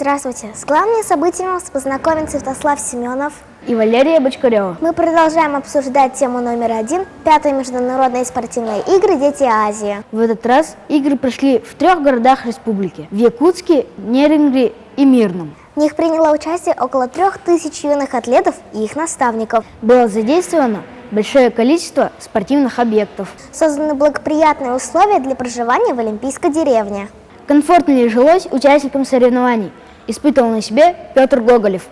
Здравствуйте! С главными событиями вас познакомит Святослав Семенов и Валерия Бочкарева. Мы продолжаем обсуждать тему номер 1 – 5-е международные спортивные игры «Дети Азии». В этот раз игры прошли в 3 городах республики – в Якутске, Нерюнгри и Мирном. В них приняло участие около 3000 юных атлетов и их наставников. Было задействовано большое количество спортивных объектов. Созданы благоприятные условия для проживания в Олимпийской деревне. Комфортно ли жилось участникам соревнований, испытывал на себе Петр Гоголев.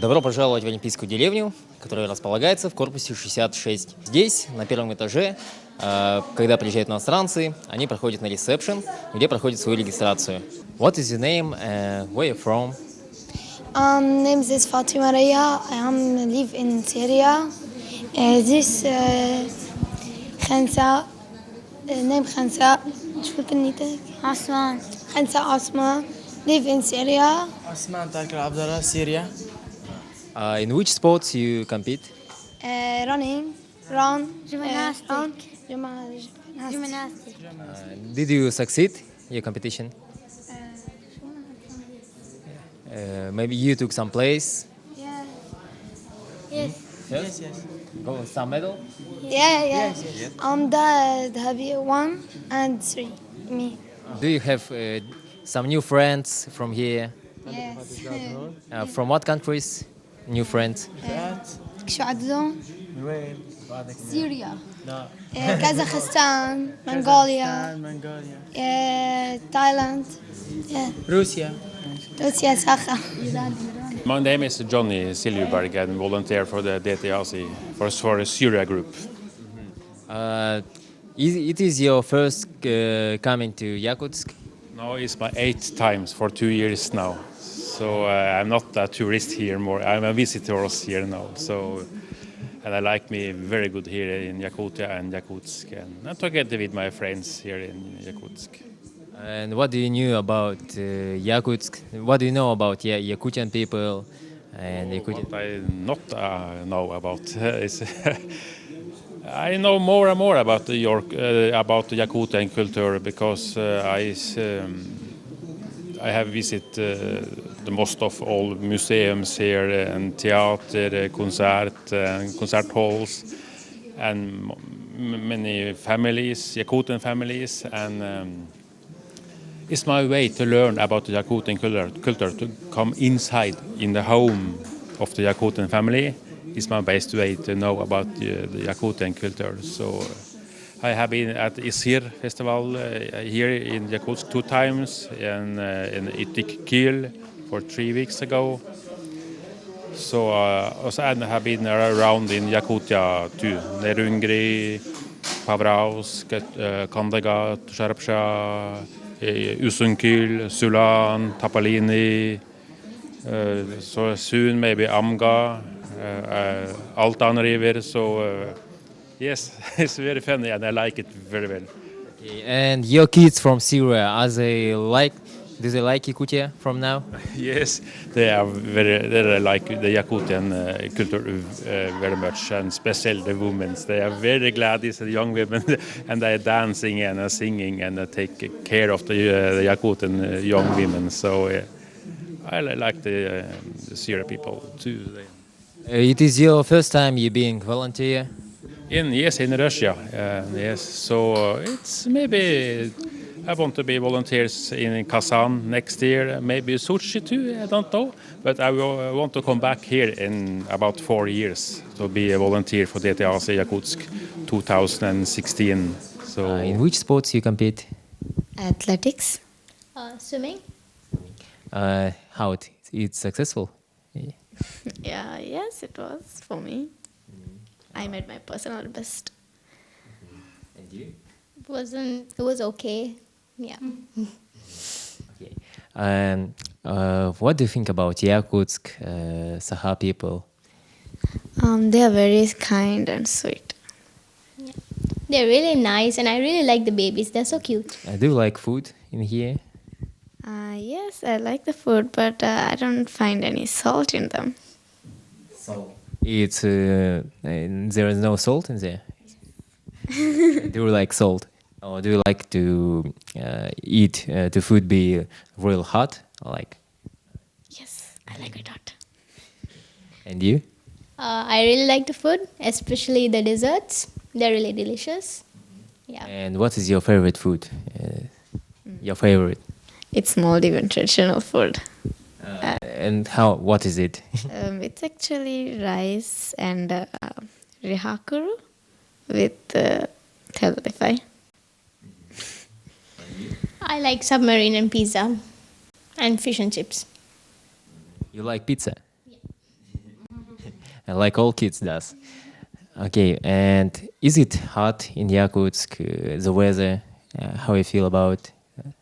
Добро пожаловать в Олимпийскую деревню, которая располагается в корпусе 66. Здесь, на первом этаже, когда приезжают иностранцы, они проходят на ресепшн, где проходят свою регистрацию. What is your name? Where are you from? Name is Fatima Raya. I live in Syria. This خنساء name خنساء شو كنيتك؟ عثمان. خنساء عثمان. Live in Syria. عثمان تاكر عبد الله Syria. In which sports you compete? Running, run, Gymnastics. gymnastics. Did you succeed your competition? Maybe you took some place? Yeah. Yes. Yes. Got some medal? Yeah. I'm the heavy 1 and 3. Me. Do you have some new friends from here? Yes. From what countries? New friends? شو عددهم؟ من وين؟ سوريا. لا. كازاخستان، منغوليا, منغوليا. Thailand. روسيا. روسيا ساخا. My name is Johnny Silverberg and volunteer for the DTAC for the Syria group. It is your first coming to Yakutsk? No, it's my 8th times for 2 years now. So I'm not a tourist here more. I'm a visitor here now. So, and I like me very good here in Yakutia and Yakutsk, and I'm together with my friends here in Yakutsk. And what do you know about Yakutsk? What do you know about Yakutian people and Yakutian? What I not know about is I know more and more about the Yakutian culture because I have visited the most of all museums here and theater, concert halls, and many families, Yakutian families, and it's my way to learn about the Yakutian culture, to come inside in the home of the Yakutian family. It's my best way to know about the Yakutian culture. So I have been at Isir Festival here in Yakutsk 2 times, and in Itik-Kyl for 3 weeks ago. So also I have been around in Yakutia too, Nerungri, Pavraus, Kandagat, Sharpsha, Usunkyl, Sulan, Tapalini, so soon maybe Amga, Altan River. So yes, it's very funny and I like it very well. Okay. And your kids from Syria, do they like Yakutia from now? Yes, they like the Yakutian culture very much, and especially the women. They are very glad, these young women, and they are dancing and singing and take care of the Yakutian young women. So I like the Syria people too. It is your first time you being volunteer? Yes, in Russia. Yes, so it's maybe I want to be volunteers in Kazan next year, maybe Sochi too, I don't know. But I want to come back here in about 4 years to be a volunteer for DTAC Yakutsk 2016. So In which sports you compete? Athletics. Swimming? How it's successful? Yeah, yes, it was for me. I made my personal best. And you? It was okay. Yeah. Okay. What do you think about Yakutsk, Sakha people? They are very kind and sweet. They're really nice and I really like the babies. They're so cute. Do you like food in here? Yes, I like the food, but I don't find any salt in them. Salt. There is no salt in there. Do you like salt? Or do you like to eat the food be real hot? Like, Yes, I like it hot. and you? I really like the food, especially the desserts. They're really delicious. Yeah. And what is your favorite food? Your favorite? It's Maldivian traditional food. And how? What is it? It's actually rice and rihakuru with telurify. I like submarine and pizza and fish and chips. You like pizza? Like all kids does. Okay, and is it hot in Yakutsk? The weather? How you feel about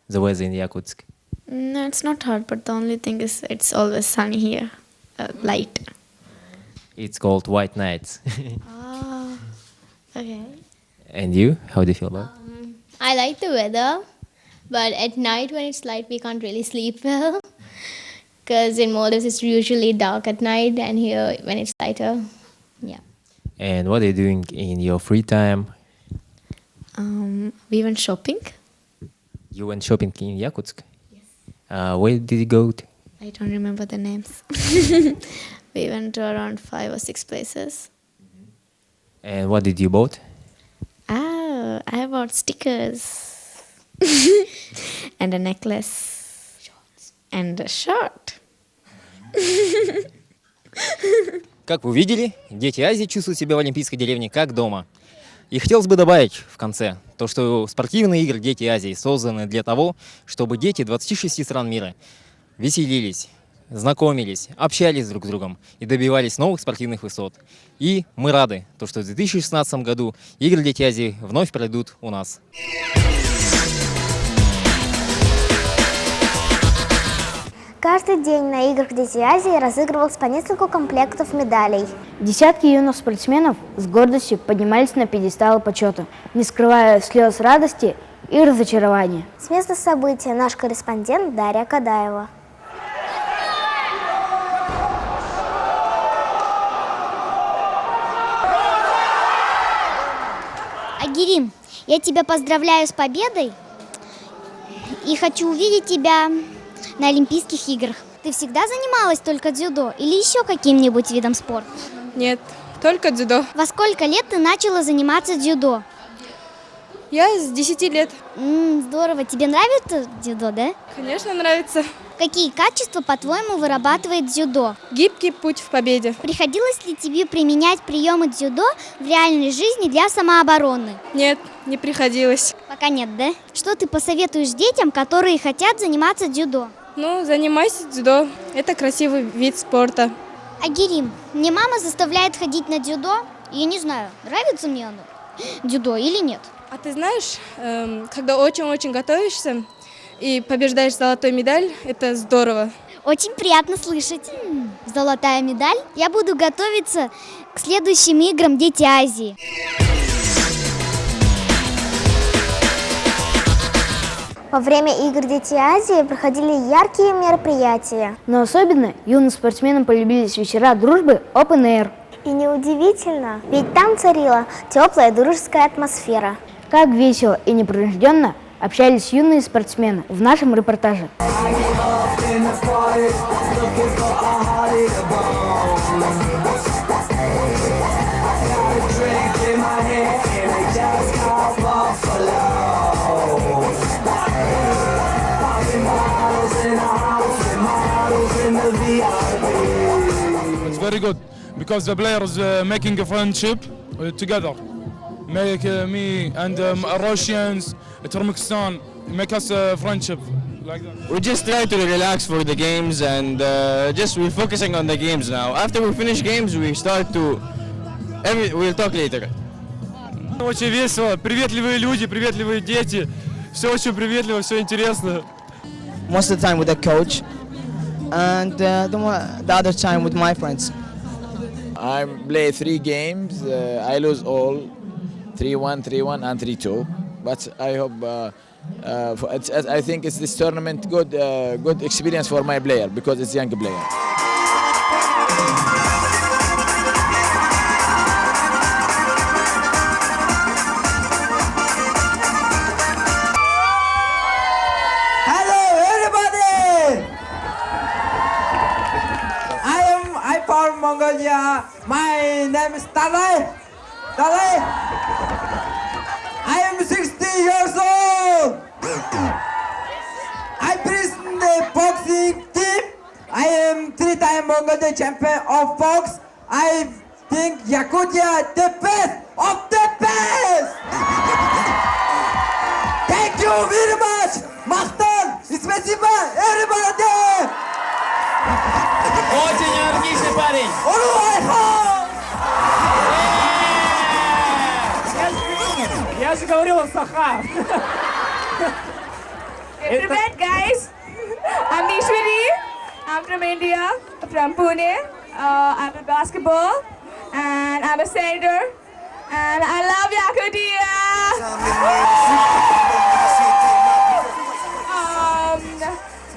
the weather in Yakutsk? No, it's not hot, but the only thing is it's always sunny here, light. It's called White Nights. Oh, okay. And you? How do you feel about it? I like the weather, but at night when it's light, we can't really sleep well. Because in Maldives, it's usually dark at night, and here when it's lighter. Yeah. And what are you doing in your free time? We went shopping. You went shopping in Yakutsk? Yes. Where did you go to? I don't remember the names. We went to around 5 or 6 places. And what did you bought? Ah, I bought stickers and a necklace and a shirt. Как вы видели, дети Азии чувствуют себя в Олимпийской деревне как дома. И хотелось бы добавить в конце то, что спортивные игры «Дети Азии» созданы для того, чтобы дети 26 стран мира веселились, знакомились, общались друг с другом и добивались новых спортивных высот. И мы рады, то, что в 2016 году игры «Дети Азии» вновь пройдут у нас. Каждый день на играх «Дети Азии» разыгрывалось по несколько комплектов медалей. Десятки юных спортсменов с гордостью поднимались на пьедесталы почета, не скрывая слез радости и разочарования. С места события наш корреспондент Дарья Кадаева. Агирим, я тебя поздравляю с победой и хочу увидеть тебя на Олимпийских играх. Ты всегда занималась только дзюдо или еще каким-нибудь видом спорта? Нет, только дзюдо. Во сколько лет ты начала заниматься дзюдо? Я с 10 лет. Здорово. Тебе нравится дзюдо, да? Конечно, нравится. Какие качества, по-твоему, вырабатывает дзюдо? Гибкий путь в победе. Приходилось ли тебе применять приемы дзюдо в реальной жизни для самообороны? Нет, не приходилось. Пока нет, да? Что ты посоветуешь детям, которые хотят заниматься дзюдо? Ну, занимайся дзюдо. Это красивый вид спорта. Агирим, мне мама заставляет ходить на дзюдо. Я не знаю, нравится мне оно, дзюдо или нет. А ты знаешь, когда очень-очень готовишься и побеждаешь золотую медаль, это здорово. Очень приятно слышать. Золотая медаль. Я буду готовиться к следующим играм «Дети Азии». Во время игр «Дети Азии» проходили яркие мероприятия. Но особенно юным спортсменам полюбились вечера дружбы Open Air. И неудивительно, ведь там царила теплая дружеская атмосфера. Как весело и непринужденно общались юные спортсмены в нашем репортаже. It's very good because the players making a friendship together. Make me and Russians, Turkmenistan, make us a friendship like that. We just try to relax for the games and we're focusing on the games now. After we finish games, we start to. We'll talk later. Очень весело, приветливые люди, приветливые дети. Все очень приветливо, все интересно. Most of the time with the coach, and the other time with my friends. I play 3 games. I lose all 3-1, 3-1, and 3-2. But I hope. I think it's this tournament good experience for my player because it's young player. Mongolia. My name is Dalai. Dalai. I am 60 years old. I present the boxing team. I am 3-time Mongolia champion of box. I think Yakutia the best of the best. Thank you very much. Махтан, спасибо, everybody. Очень энергичный парень. Я же говорил, он саха. Привет, guys. I'm Ishwari. I'm from India, from Pune. I'm a basketball, and I'm a senator, and I love Yakutia.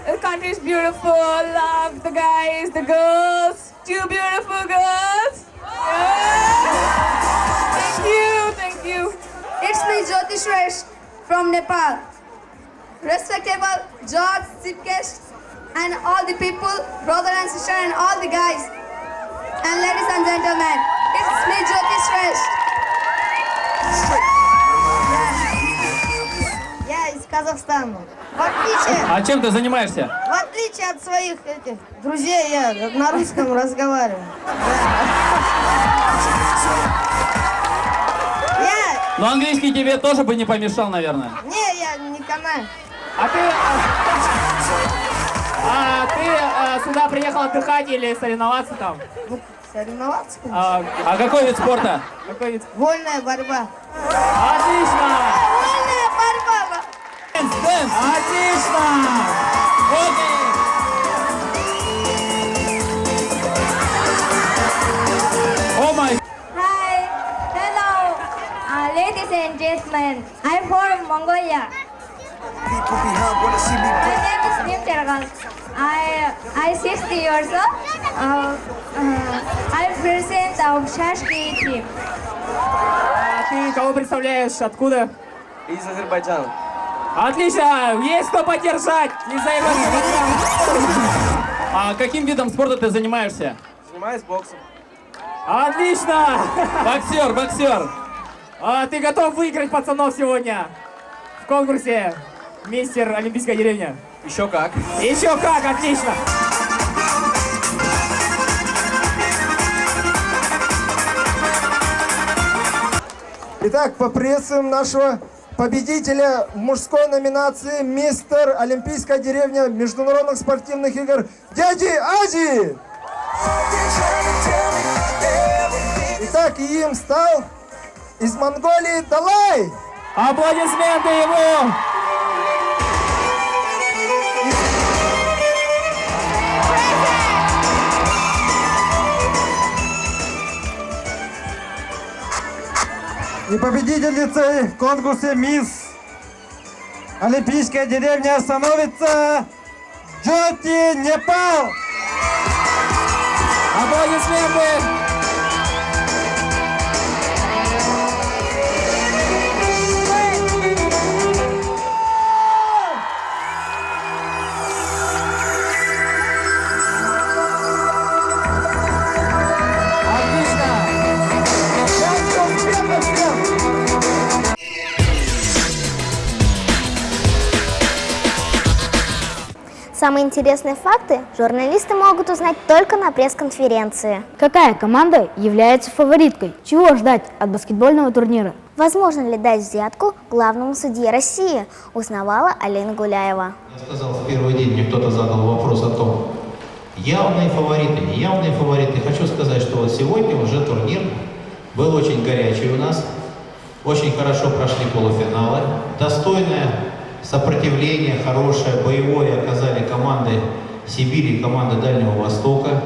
The country is beautiful. Love the guys, the girls. 2 beautiful girls. Thank you. It's me, Jyoti Shresh from Nepal. Respectable George, chief guests, and all the people, brother and sister, and all the guys, and ladies and gentlemen, it's me, Jyoti Shresh. Я из Казахстана. А чем ты занимаешься? В отличие от своих этих друзей, я на русском разговариваю. Но английский тебе тоже бы не помешал, наверное. Не, я не канаю. А ты сюда приехал отдыхать или соревноваться там? Ну, соревноваться? А какой вид спорта? Какой вид? Вольная борьба. Отлично! Вольная борьба! Отлично! О май! Hi, hello, ladies and gentlemen. I'm from Mongolia. My name is Nim Teragal. I 60 years old. I present our Shashki team. Ты кого представляешь? Откуда? Из Азербайджана. Отлично! Есть кто поддержать! А каким видом спорта ты занимаешься? Занимаюсь боксом. Отлично! Боксер. Ты готов выиграть пацанов сегодня в конкурсе «Мистер Олимпийская деревня»? Еще как. Еще как, отлично! Итак, поприветствуем нашего победителя в мужской номинации «Мистер Олимпийская деревня международных спортивных игр» Дяди Ази! Итак, и им стал из Монголии Далай! Аплодисменты ему! И победительницей в конкурсе «Мисс Олимпийская деревня» становится Джоти Непал! Аплодисменты! Самые интересные факты журналисты могут узнать только на пресс-конференции. Какая команда является фавориткой? Чего ждать от баскетбольного турнира? Возможно ли дать взятку главному судье России, узнавала Алина Гуляева. Я сказал, в первый день мне кто-то задал вопрос о том, явные фавориты, неявные фавориты. Хочу сказать, что вот сегодня уже турнир был очень горячий у нас, очень хорошо прошли полуфиналы, достойное сопротивление, хорошее, боевое оказали команды Сибири и команды Дальнего Востока.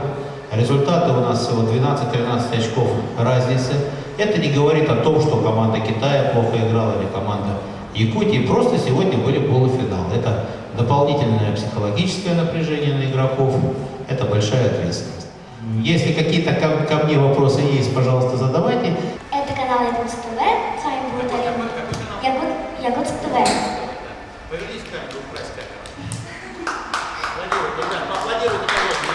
Результаты у нас всего 12-13 очков разницы. Это не говорит о том, что команда Китая плохо играла или команда Якутии. Просто сегодня были полуфиналы. Это дополнительное психологическое напряжение на игроков. Это большая ответственность. Если какие-то ко мне вопросы есть, пожалуйста, задавайте. Это канал Якутск ТВ. С вами будет Алина. Якутск ТВ. Повернись к камеру, убрать камеру. Аплодируйте, ребят, поаплодируйте, пожалуйста.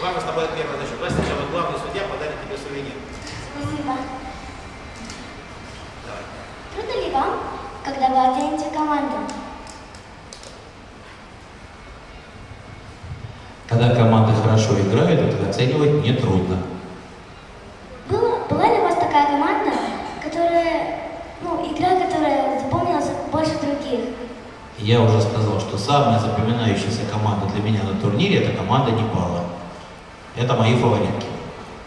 Вам с тобой первый начал. Давай сначала главный судья подарит тебе сувенир. Спасибо. Трудно ли вам, когда вы оцените команду? Когда команда хорошо играет, это оценивать нетрудно. Была ли у вас такая команда, игра, которая запомнилась больше других? Я уже сказал, что самая запоминающаяся команда для меня на турнире – это команда Непала. Это мои фаворитки.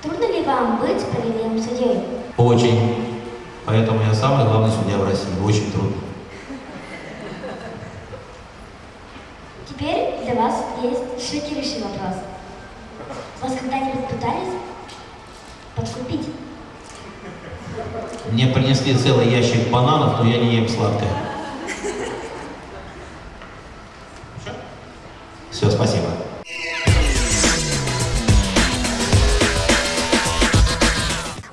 Трудно ли вам быть справедливым судьей? Очень. Поэтому я самый главный судья в России. Очень трудно. Теперь для вас есть шокирующий вопрос. Вас когда-нибудь пытались подкупить? Мне принесли целый ящик бананов, но я не ем сладкое. Все, спасибо.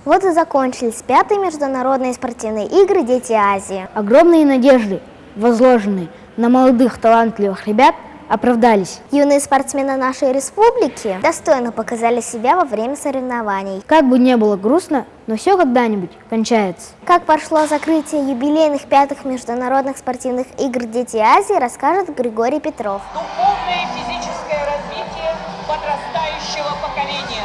Вот и закончились 5-е международные спортивные игры «Дети Азии». Огромные надежды, возложенные на молодых талантливых ребят, оправдались. Юные спортсмены нашей республики достойно показали себя во время соревнований. Как бы не было грустно, но все когда-нибудь кончается. Как прошло закрытие юбилейных 5-х международных спортивных игр «Дети Азии», расскажет Григорий Петров. Духовное и физическое развитие подрастающего поколения.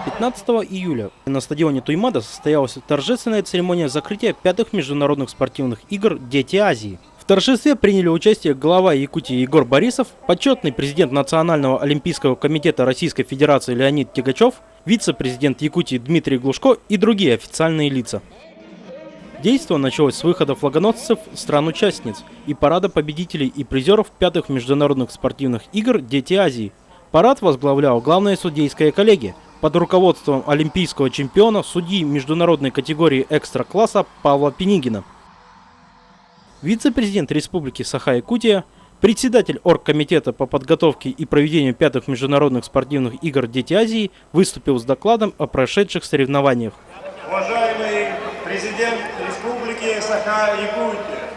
15 июля на стадионе Туймада состоялась торжественная церемония закрытия 5-х международных спортивных игр «Дети Азии». В торжестве приняли участие глава Якутии Егор Борисов, почетный президент Национального олимпийского комитета Российской Федерации Леонид Тягачев, вице-президент Якутии Дмитрий Глушко и другие официальные лица. Действо началось с выхода флагоносцев стран-участниц и парада победителей и призеров 5-х международных спортивных игр «Дети Азии». Парад возглавляла главная судейская коллегия под руководством олимпийского чемпиона, судьи международной категории экстра-класса Павла Пенигина. Вице-президент Республики Саха-Якутия, председатель оргкомитета по подготовке и проведению 5-х международных спортивных игр «Дети Азии» выступил с докладом о прошедших соревнованиях. Уважаемый президент Республики Саха-Якутия,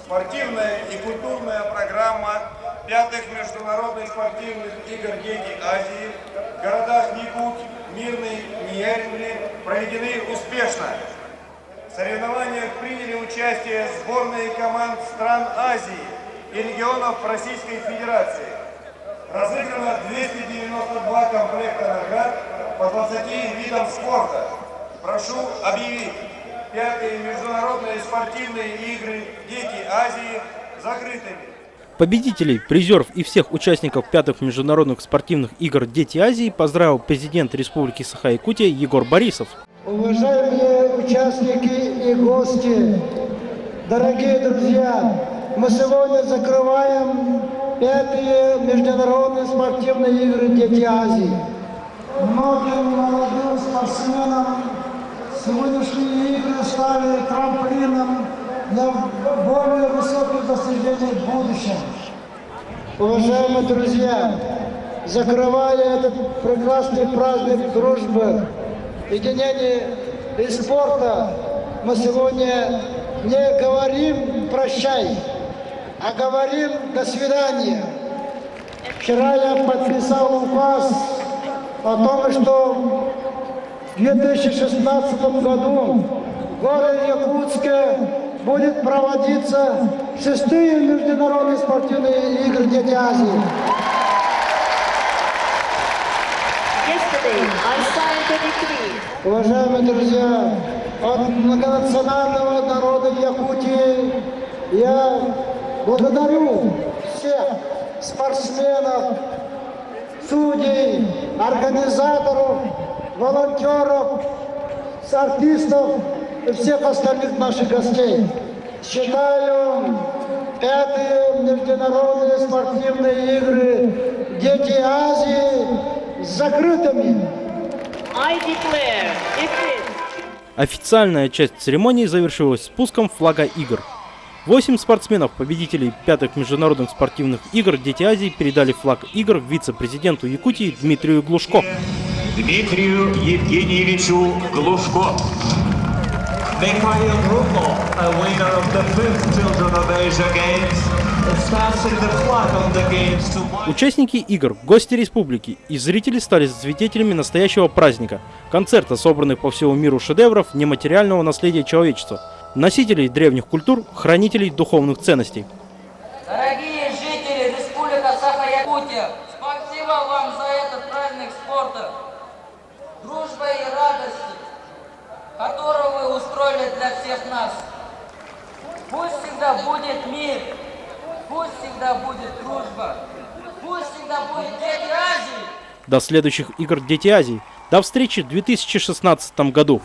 спортивная и культурная программа 5-х международных спортивных игр «Дети Азии» в городах Якут, Мирный, Ниеринли проведены успешно. В соревнованиях приняли участие сборные команд стран Азии и регионов Российской Федерации. Разыграно 292 комплекта наград по 20 видам спорта. Прошу объявить 5-е международные спортивные игры «Дети Азии» закрытыми. Победителей, призеров и всех участников 5-х международных спортивных игр «Дети Азии» поздравил президент Республики Саха-Якутия Егор Борисов. Уважаемые участники и гости, дорогие друзья, мы сегодня закрываем 5-е международные спортивные игры «Дети Азии». Многим молодым спортсменам сегодняшние игры стали трамплином для более высоких достижений в будущем. Уважаемые друзья, закрывая этот прекрасный праздник дружбы, единения и спорта, мы сегодня не говорим «прощай», а говорим «до свидания». Вчера я подписал указ о том, что в 2016 году в городе Якутске будет проводиться 6-е международные спортивные игры «Дети Азии». Уважаемые друзья, от многонационального народа Якутии я благодарю всех спортсменов, судей, организаторов, волонтеров, артистов и всех остальных наших гостей. Считаю 5-е международные спортивные игры «Дети Азии» закрытыми. Официальная часть церемонии завершилась спуском флага игр. 8 спортсменов, победителей 5-х международных спортивных игр «Дети Азии», передали флаг игр вице-президенту Якутии Дмитрию Глушко. Дмитрию Евгеньевичу Глушко. Mikhail Grubov, a winner of the 5th Children of Asia Games, Участники игр, гости республики и зрители стали свидетелями настоящего праздника – концерта, собранных по всему миру шедевров нематериального наследия человечества, носителей древних культур, хранителей духовных ценностей. Дорогие жители Республики Саха-Якутия, спасибо вам за этот праздник спорта, дружбы и радости, которую вы устроили для всех нас. Пусть всегда будет мир, пусть всегда будет дружба, пусть всегда будет Дети Азии. До следующих игр «Дети Азии». До встречи в 2016 году.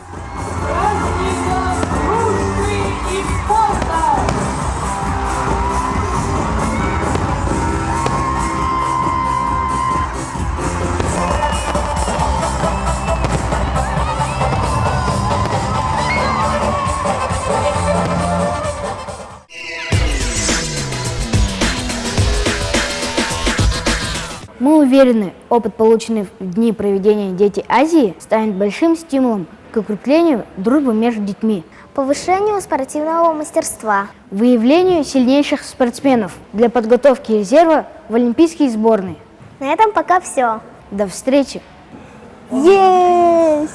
Мы уверены, опыт, полученный в дни проведения «Дети Азии», станет большим стимулом к укреплению дружбы между детьми, Повышению спортивного мастерства, выявлению сильнейших спортсменов для подготовки резерва в олимпийские сборные. На этом пока все. До встречи! Есть!